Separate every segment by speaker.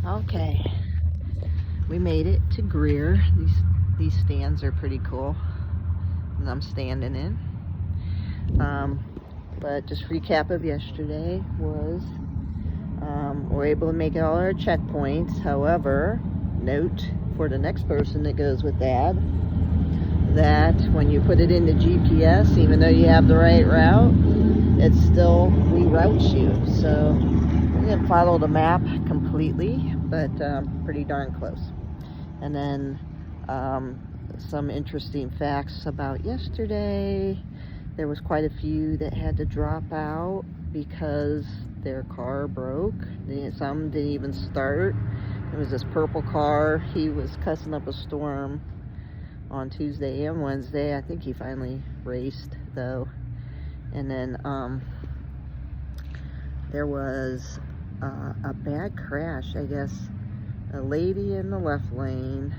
Speaker 1: Okay, we made it to Greer. These stands are pretty cool, and I'm standing in. But just recap of yesterday was we're able to make all our checkpoints. However, note for the next person that goes with Dad that when you put it into GPS, even though you have the right route, it still reroutes you. So we didn't follow the map completely, but pretty darn close. And then some interesting facts about yesterday. There was quite a few that had to drop out because their car broke. Some didn't even start. It was this purple car. He was cussing up a storm on Tuesday and Wednesday. I think he finally raced though. And then there was a bad crash, I guess. A lady in the left lane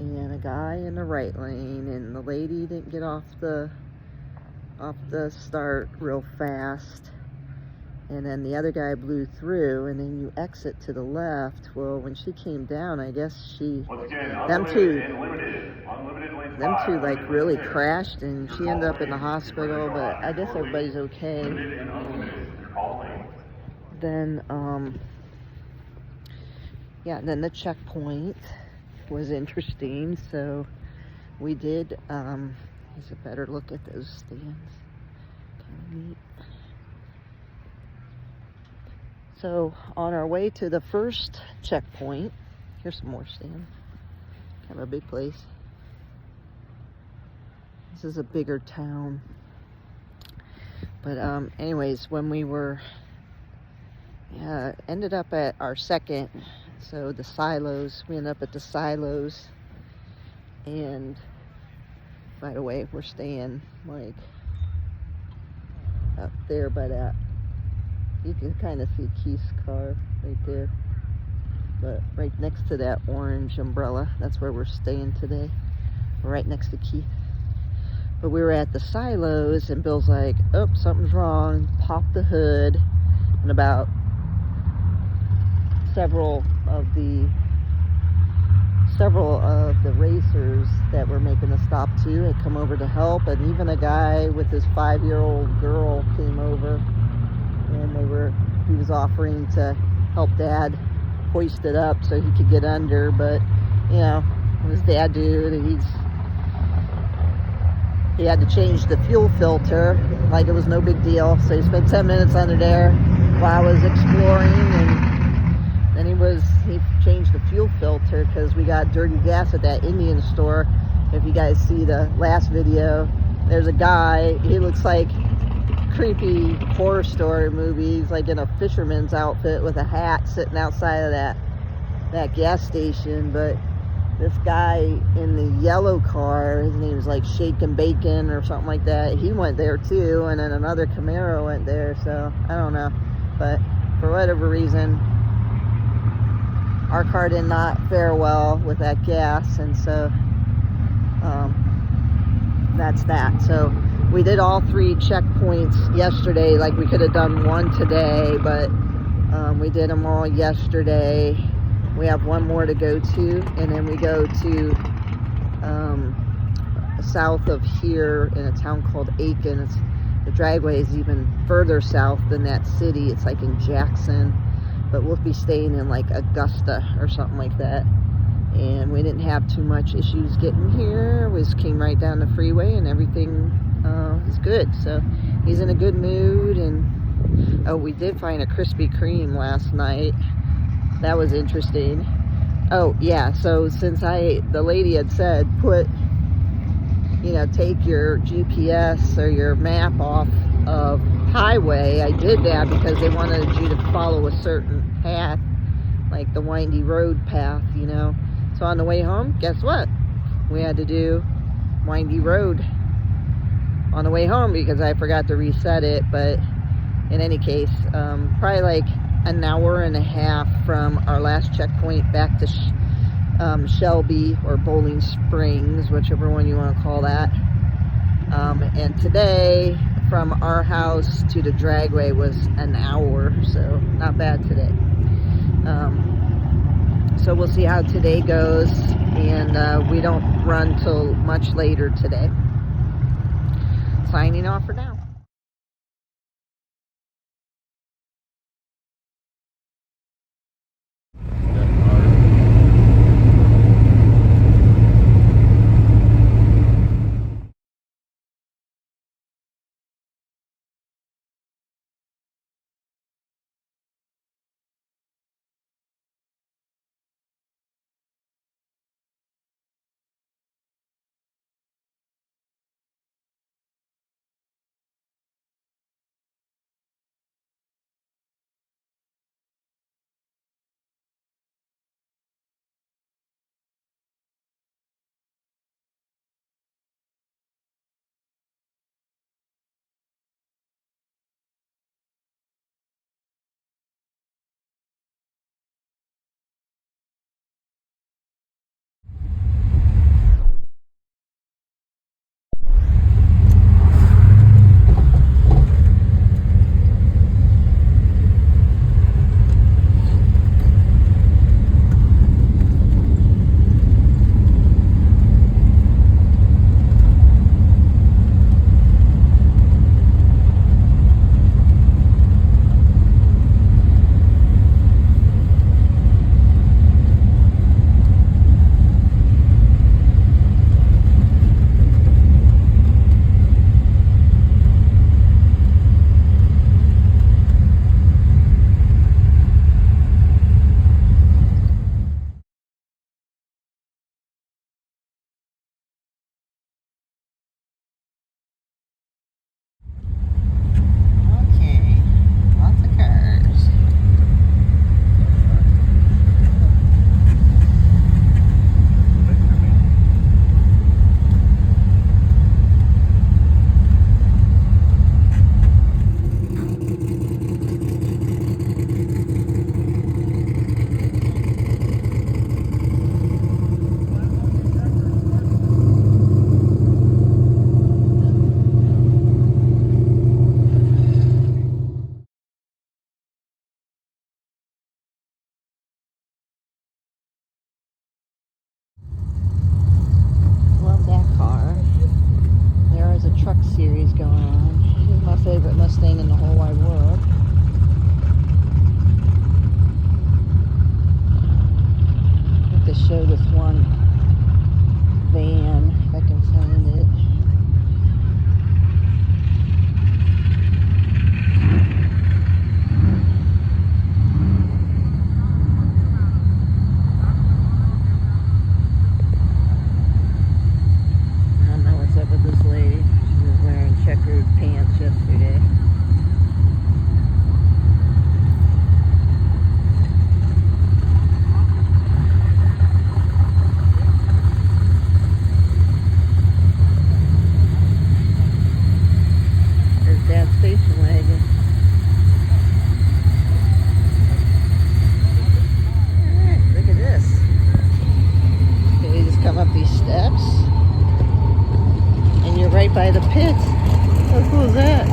Speaker 1: and a guy in the right lane, and the lady didn't get off the start real fast, and then the other guy blew through, and then you exit to the left. Well, when she came down, I guess them two like really crashed, and she ended up in the hospital, but I guess everybody's okay. Then yeah, then the checkpoint was interesting. So we did here's a better look at those stands. Kind of neat. So on our way to the first checkpoint, here's some more stands. Kind of a big place. This is a bigger town. But anyways, when we were ended up at our second, so the silos, we ended up at the silos, and by the way, we're staying like up there by that. You can kind of see Keith's car right there, but right next to that orange umbrella, that's where we're staying today. We're right next to Keith. But we were at the silos, and Bill's like, oh, something's wrong. Popped the hood, and about several of the racers that were making the stop too had come over to help, and even a guy with his 5-year-old girl came over, and he was offering to help Dad hoist it up so he could get under. But you know, his dad dude, he had to change the fuel filter like it was no big deal. So he spent 10 minutes under there while I was exploring, and then he changed the fuel filter because we got dirty gas at that Indian store. If you guys see the last video, there's a guy, he looks like creepy horror story movie. He's like in a fisherman's outfit with a hat sitting outside of that gas station. But this guy in the yellow car, his name is like Shake and Bacon or something like that, he went there too, and then another Camaro went there. So I don't know, but for whatever reason, our car did not fare well with that gas, and so that's that. So we did all 3 checkpoints yesterday. Like, we could have done one today, but we did them all yesterday. We have one more to go to, and then we go to south of here in a town called Aiken. The dragway is even further south than that city. It's like in Jackson, but we'll be staying in like Augusta or something like that. And we didn't have too much issues getting here. We just came right down the freeway, and everything is good. So he's in a good mood. And oh, we did find a Krispy Kreme last night. That was interesting. Oh yeah, so since the lady had said take your GPS or your map off of highway, I did that because they wanted you to follow a certain path, like the windy road path, So on the way home, guess what? We had to do windy road on the way home because I forgot to reset it. But in any case, probably like an hour and a half from our last checkpoint back to Shelby or Bowling Springs, whichever one you want to call that. And today from our house to the dragway was an hour, so not bad today. So we'll see how today goes, and we don't run till much later today. Signing off for now. Truck series going on. This is my favorite Mustang in the whole wide world. I have to show this one van if I can find it. I don't know what's up with this lady. She was wearing checkered pants yesterday. There's Dad's station wagon. Alright, look at this. Okay, we just come up these steps. And you're right by the pits. How cool is that?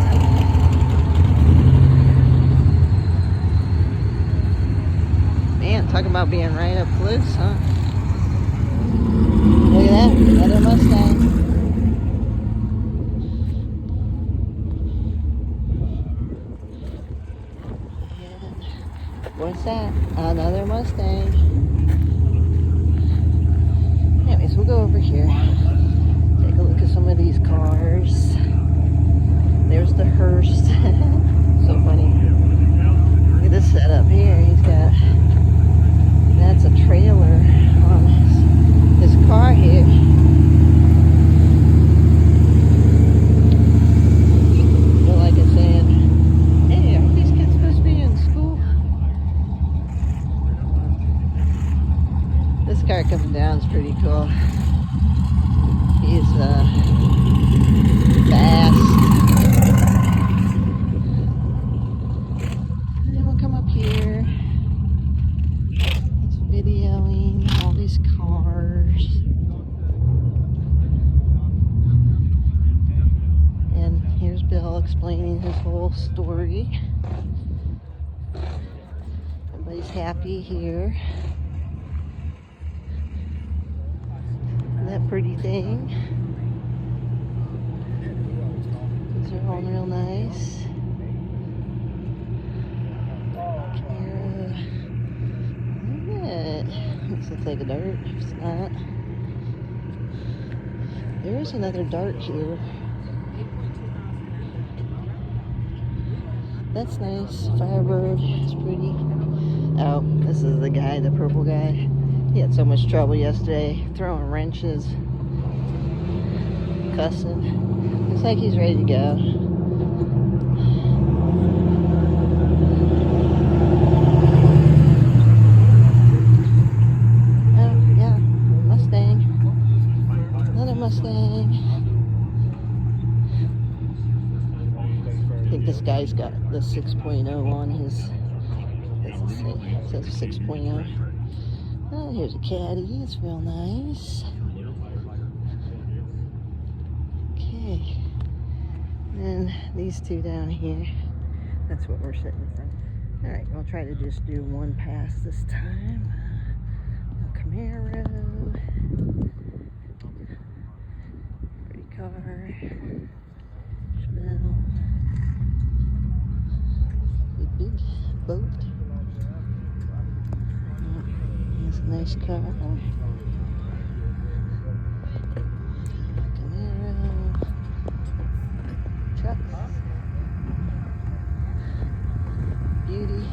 Speaker 1: Man, talking about being right up close, huh? Look at that, another Mustang. And what's that? Another Mustang. Anyways, we'll go over here. Take a look at some of these cars. There's the hearse. So funny. Look at this setup here. He's got, that's a trailer on his car here. I feel like it's saying, hey, are these kids supposed to be in school? This car coming down is pretty cool. He's fast. And then we'll come up here. It's videoing all these cars. And here's Bill explaining his whole story. Everybody's happy here. that pretty thing. These are all real nice. This looks like a dart. It's not. There is another dart here. That's nice. Firebird. It's pretty. Oh, this is the guy, the purple guy. He had so much trouble yesterday throwing wrenches, cussing. Looks like he's ready to go. Oh, yeah. Mustang. Another Mustang. I think this guy's got the 6.0 on his. It says 6.0. Oh, here's a caddy. It's real nice. Okay. And these two down here. That's what we're sitting from. Alright, we'll try to just do one pass this time. Camaro. Pretty car. Chanel. Big boat. That's a nice car. Camaro. Trucks. Beauty.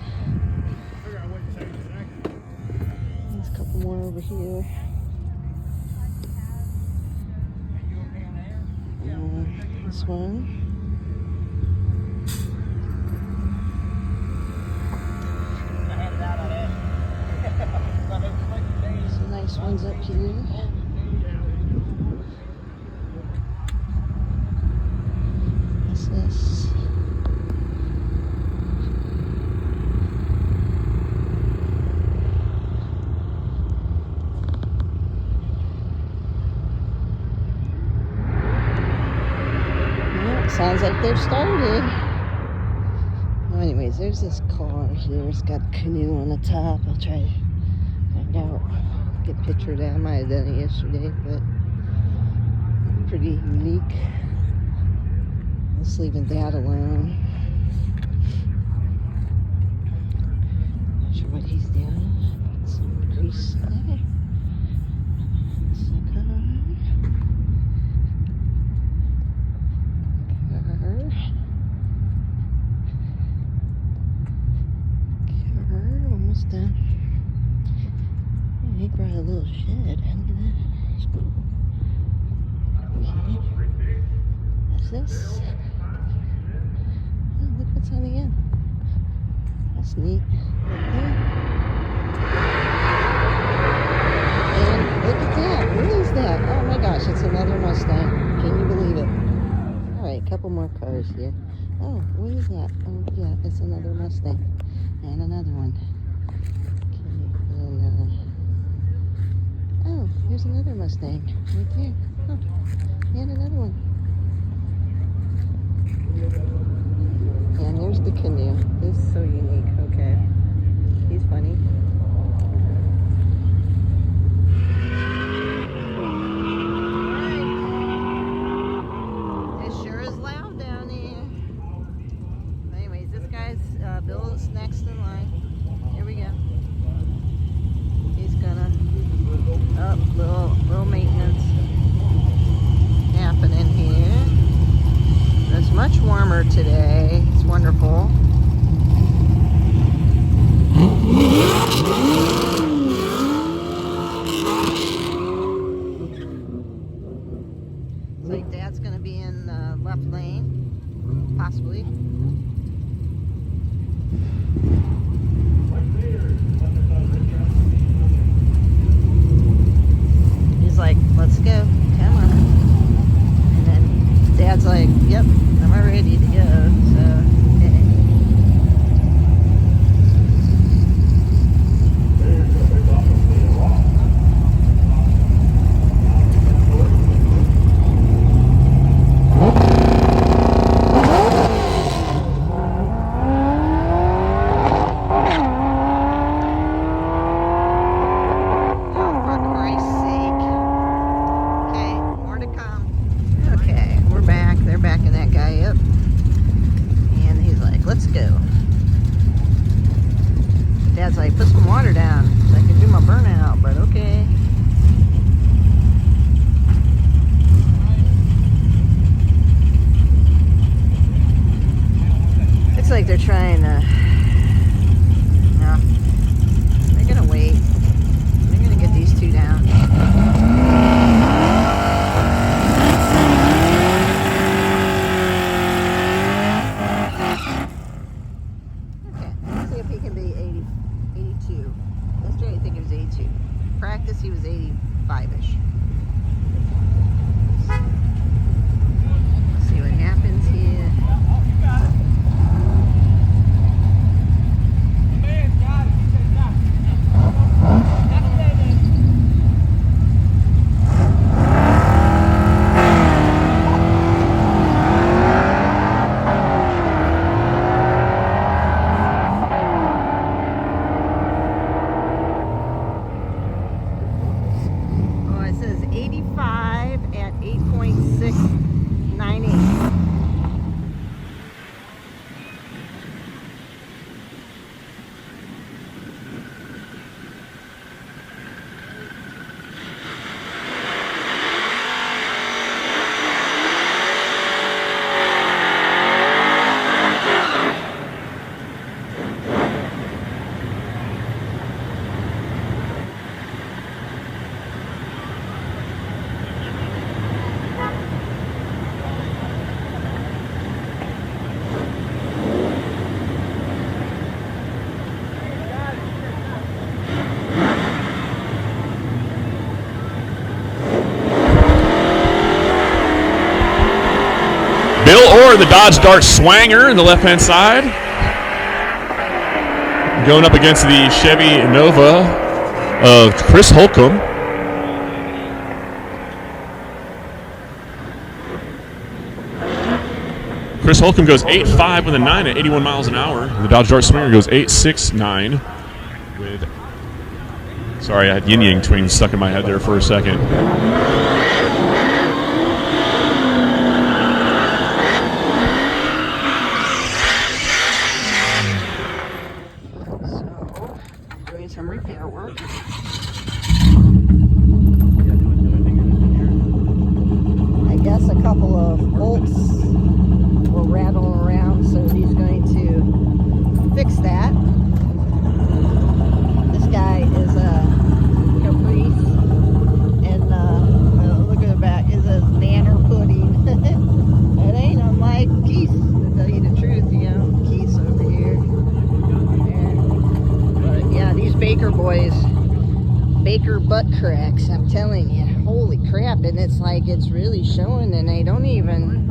Speaker 1: There's a couple more over here. This one. Some nice ones up here. What's this? Well, sounds like they've started. Well, anyways, there's this car here. It's got a canoe on the top. I'll try to find out. Get a picture of that. I might have done it yesterday, but pretty unique. Just leaving that alone. Not sure what he's doing. Some grease there. Car. Almost done. He brought a little shed. Look at that. That's cool. Okay. What's this? Oh, look what's on the end. That's neat. Okay. And look at that. What is that? Oh my gosh, it's another Mustang. Can you believe it? Alright, a couple more cars here. Oh, what is that? Oh, yeah, it's another Mustang. And another one. Oh, here's another Mustang right there. Oh, and another one. And there's the canoe. This is so unique. Okay. He's funny. Alright. It sure is loud down here. Anyways, this guy's Bill's next in line. Here we go. He's gonna little maintenance happening here. It's much warmer Dad's like, put some water down so I can do my burnout, but okay. Looks like they're trying to, no, they're gonna wait. They're gonna get these two down. Okay, let's see if he can be 82. Yesterday I think he was 82. Practice he was 85-ish. Let's see what happens here.
Speaker 2: Bill Orr, the Dodge Dart Swanger in the left-hand side. Going up against the Chevy Nova of Chris Holcomb. Chris Holcomb goes 8.5 with a 9 at 81 miles an hour. The Dodge Dart Swanger goes 8.69 with... Sorry, I had yin yang twins stuck in my head there for a second.
Speaker 1: Some repair work. I guess a couple of bolts were rattling around, so he's going to fix that. This guy is a Caprice, and look at the back, is a nanner pudding. It ain't unlike Keith, to tell you the truth, you know. Keith's over here. Yeah, these Baker boys, Baker butt cracks, I'm telling you, holy crap. And it's like, it's really showing, and they don't even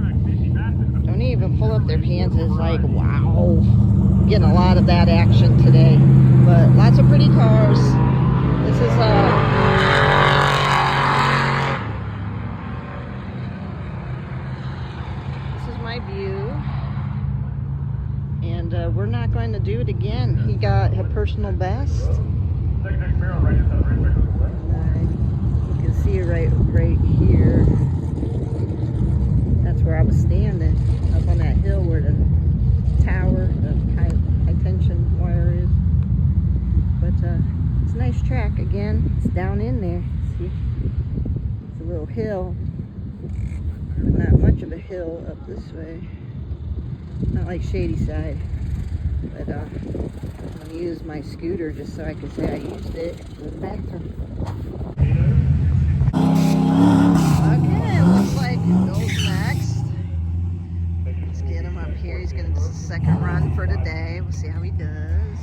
Speaker 1: pull up their pants. It's like, wow, getting a lot of that action today, but lots of pretty cars. This is my view. And we're not going to do it again. He got a personal best. You can see it right here. That's where I was standing, up on that hill where the tower, the high tension wire is. But it's a nice track again. It's down in there. See, it's a little hill, but not much of a hill up this way. Not like Shady Side, but I'm going to use my scooter just so I can say I used it for the bathroom. Okay, looks like Bill's next. Let's get him up here. He's going to do his second run for the day. We'll see how he does.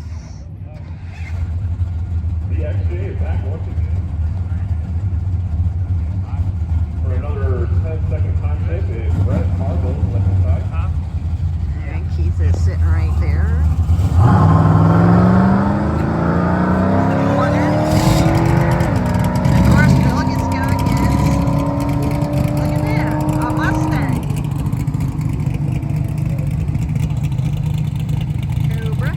Speaker 3: The XJ is back once again for another 10-second time check. It's Brett Marble, left hand side.
Speaker 1: And Keith is sitting right there. Corner. And of course, Bill gets to go against. Look at that, a Mustang. Cobra.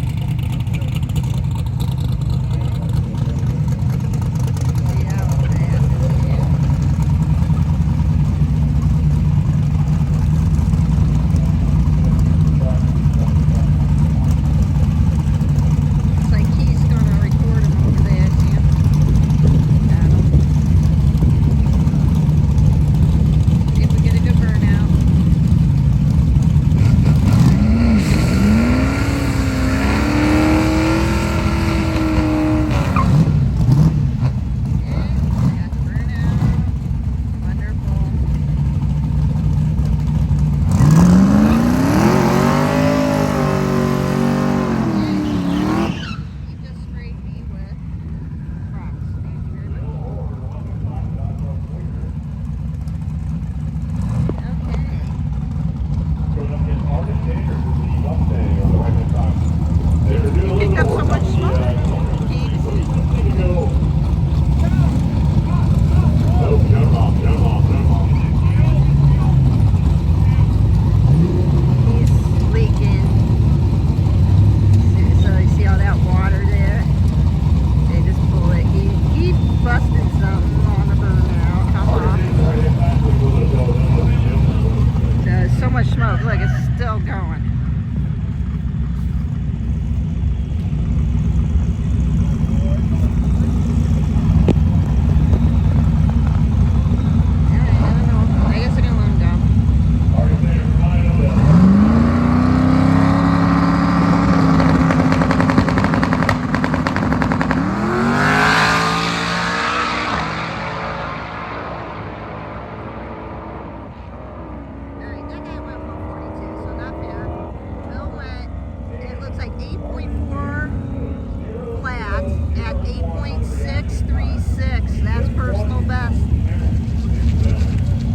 Speaker 1: best.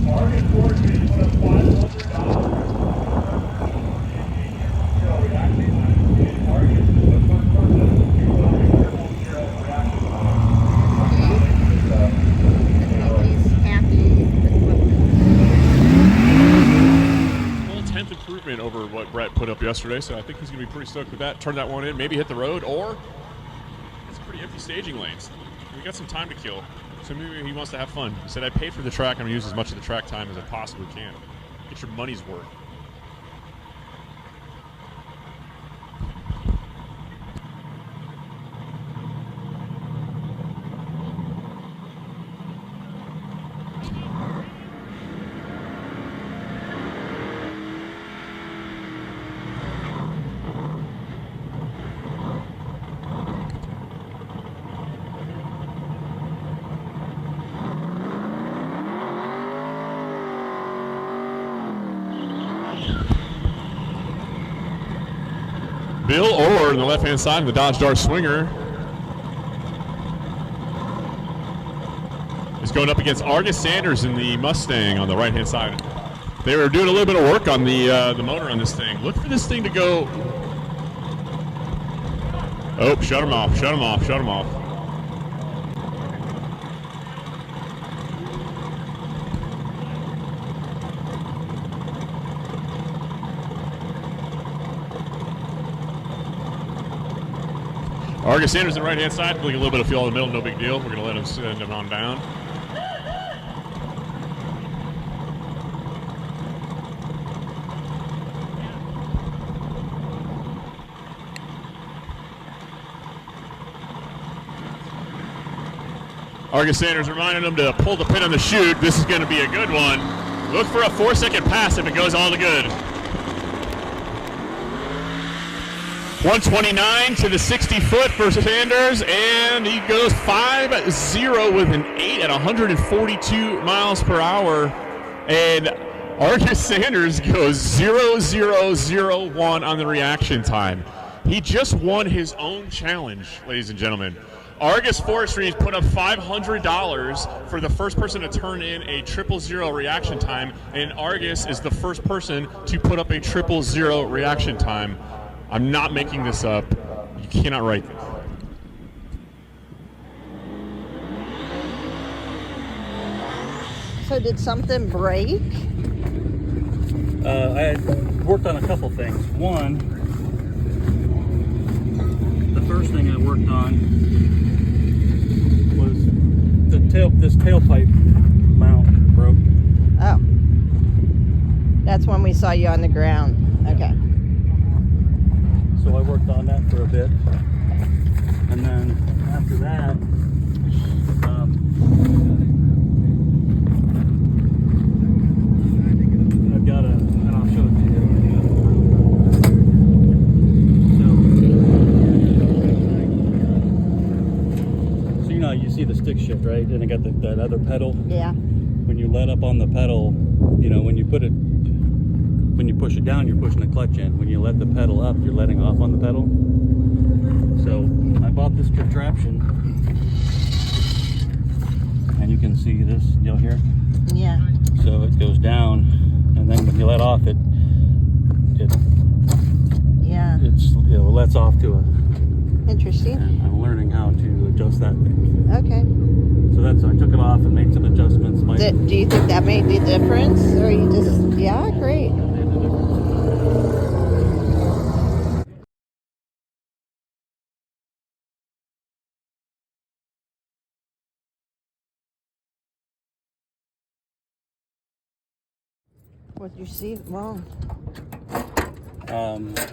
Speaker 3: Target forestry put up $500. Target the first person to put up a triple zero reaction time.
Speaker 1: He's happy with what.
Speaker 2: Full 10th improvement over what Brett put up yesterday, so I think he's going to be pretty stoked with that. Turn that one in, maybe hit the road, or it's pretty empty staging lanes. We got some time to kill, so maybe he wants to have fun. He said, I paid for the track, I'm going to use as much of the track time as I possibly can. Get your money's worth. Bill Orr on the left-hand side of the Dodge Dart Swinger is going up against Argus Sanders in the Mustang on the right-hand side. They were doing a little bit of work on the motor on this thing. Look for this thing to go. Oh, shut him off, shut him off, shut him off. Argus Sanders on the right-hand side, pulling a little bit of fuel in the middle, no big deal. We're going to let him send him on down. Argus Sanders reminding him to pull the pin on the chute. This is going to be a good one. Look for a 4-second pass if it goes all to good. 129 to the 60-foot for Sanders, and he goes 5-0 with an 8 at 142 miles per hour. And Argus Sanders goes 0-0-0-1 on the reaction time. He just won his own challenge, ladies and gentlemen. Argus Forestry's put up $500 for the first person to turn in a 0-0-0 reaction time, and Argus is the first person to put up a 0-0-0 reaction time. I'm not making this up. You cannot write this.
Speaker 1: So did something break?
Speaker 4: I had worked on a couple things. One, the first thing I worked on was this tailpipe mount broke.
Speaker 1: Oh. That's when we saw you on the ground. Okay.
Speaker 4: So I worked on that for a bit, and then after that, I've got and I'll show it to you. So you know, you see the stick shift, right? And I got that other pedal.
Speaker 1: Yeah.
Speaker 4: When you let up on the pedal, you know, when you push it down, you're pushing the clutch in. When you let the pedal up, you're letting off on the pedal. So I bought this contraption, and you can see this deal here.
Speaker 1: Yeah.
Speaker 4: So it goes down, and then when you let off, it lets off to a.
Speaker 1: Interesting.
Speaker 4: And I'm learning how to adjust that thing.
Speaker 1: Okay.
Speaker 4: So I took it off and made some adjustments.
Speaker 1: Do you think that made the difference, or you just? Yeah, great. What did you see wrong?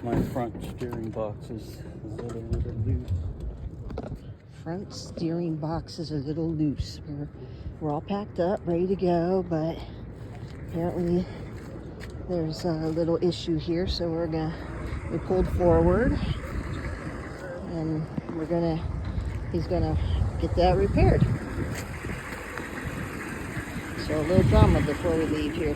Speaker 4: My front steering box is a little loose.
Speaker 1: Front steering box is a little loose. We're all packed up, ready to go, but apparently there's a little issue here, so we pulled forward, and he's gonna get that repaired. So a little drama before we leave here.